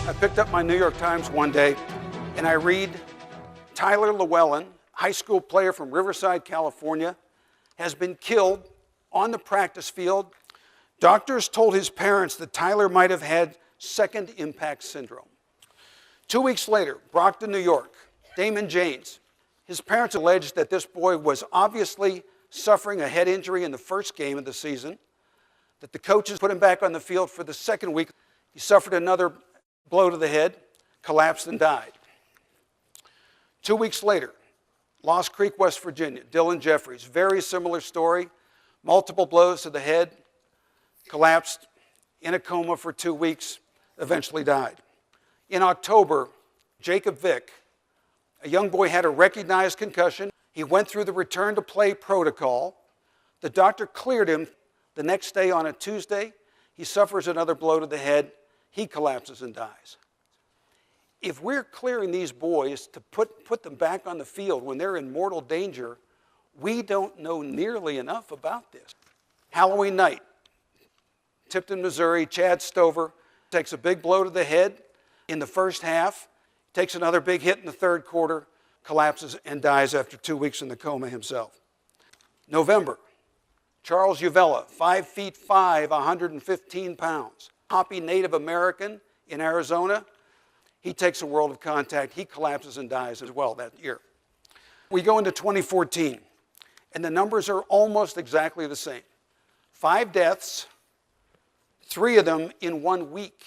I picked up my New York Times one day, and I read Tyler Llewellyn, high school player from Riverside, California, has been killed on the practice field. Doctors told his parents that Tyler might have had second impact syndrome. 2 weeks later, Brockton, New York, Damon James. His parents alleged that this boy was obviously suffering a head injury in the first game of the season, that the coaches put him back on the field for the second week. He suffered another blow to the head, collapsed, and died. 2 weeks later, Lost Creek, West Virginia, Dylan Jeffries, very similar story, multiple blows to the head, collapsed, in a coma for 2 weeks, eventually died. In October, Jacob Vick, a young boy, had a recognized concussion. He went through the return to play protocol. The doctor cleared him. The next day, on a Tuesday, he suffers another blow to the head. He collapses and dies. If we're clearing these boys to put them back on the field when they're in mortal danger, we don't know nearly enough about this. Halloween night, Tipton, Missouri, Chad Stover takes a big blow to the head in the first half, takes another big hit in the third quarter, collapses and dies after 2 weeks in the coma himself. November, Charles Uvella, 5'5", 115 pounds, Hopi Native American in Arizona. He takes a world of contact. He collapses and dies as well that year. We go into 2014, and the numbers are almost exactly the same. 5 deaths, 3 of them in 1 week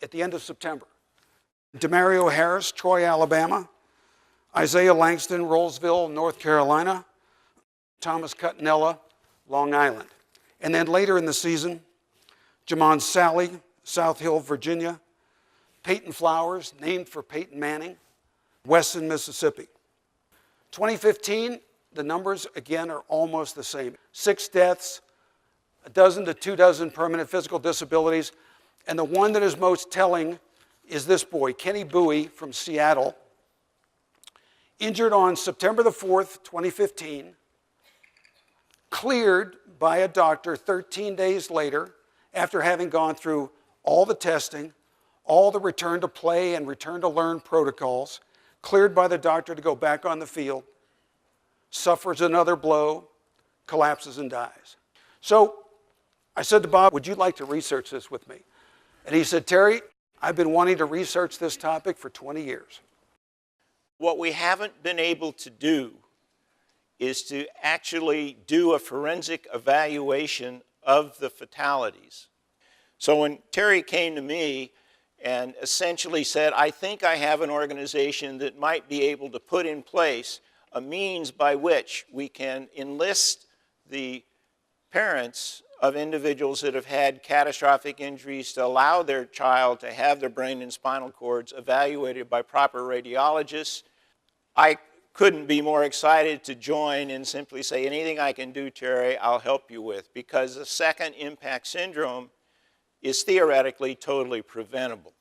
at the end of September. Demario Harris, Troy, Alabama. Isaiah Langston, Rollsville, North Carolina. Thomas Cutinella, Long Island. And then later in the season, Jamond Salley, South Hill, Virginia. Peyton Flowers, named for Peyton Manning, Weston, Mississippi. 2015, the numbers again are almost the same. 6 deaths, 12 to 24 permanent physical disabilities, and the one that is most telling is this boy, Kenney Bui from Seattle, injured on September the 4th, 2015, cleared by a doctor 13 days later after having gone through all the testing, all the return to play and return to learn protocols, cleared by the doctor to go back on the field, suffers another blow, collapses and dies. So I said to Bob, would you like to research this with me? And he said, Terry, I've been wanting to research this topic for 20 years. What we haven't been able to do is to actually do a forensic evaluation of the fatalities. So when Terry came to me and essentially said, I think I have an organization that might be able to put in place a means by which we can enlist the parents of individuals that have had catastrophic injuries to allow their child to have their brain and spinal cords evaluated by proper radiologists, I couldn't be more excited to join and simply say, anything I can do, Terry, I'll help you with, because the second impact syndrome is theoretically totally preventable.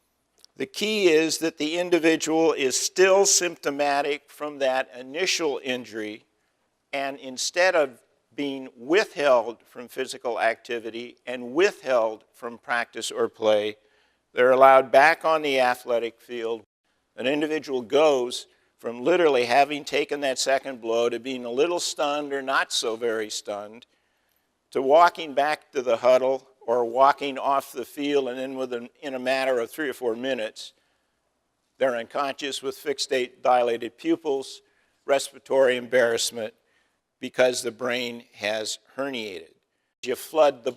The key is that the individual is still symptomatic from that initial injury, and instead of being withheld from physical activity and withheld from practice or play, they're allowed back on the athletic field. An individual goes from literally having taken that second blow to being a little stunned or not so very stunned, to walking back to the huddle or walking off the field, and then in a matter of 3 or 4 minutes, they're unconscious with fixed dilated pupils, respiratory embarrassment, because the brain has herniated. You flood the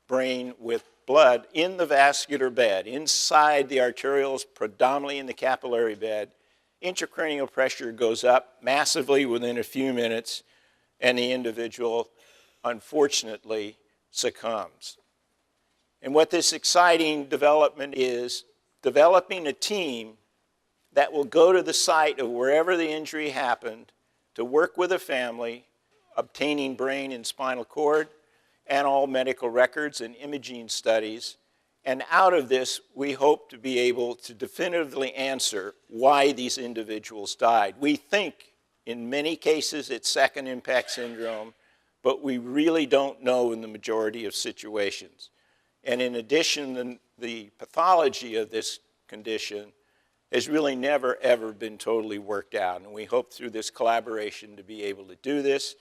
brain with blood in the vascular bed, inside the arterioles, predominantly in the capillary bed. Intracranial pressure goes up massively within a few minutes, and the individual, unfortunately, succumbs. And what this exciting development is, developing a team that will go to the site of wherever the injury happened to work with a family, obtaining brain and spinal cord and all medical records and imaging studies. And out of this, we hope to be able to definitively answer why these individuals died. We think in many cases it's second impact syndrome, but we really don't know in the majority of situations. And in addition, the pathology of this condition has really never, ever been totally worked out. And we hope through this collaboration to be able to do this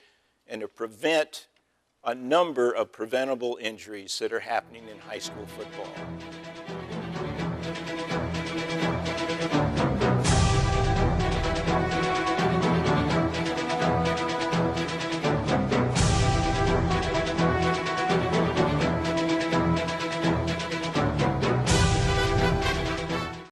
and to prevent a number of preventable injuries that are happening in high school football.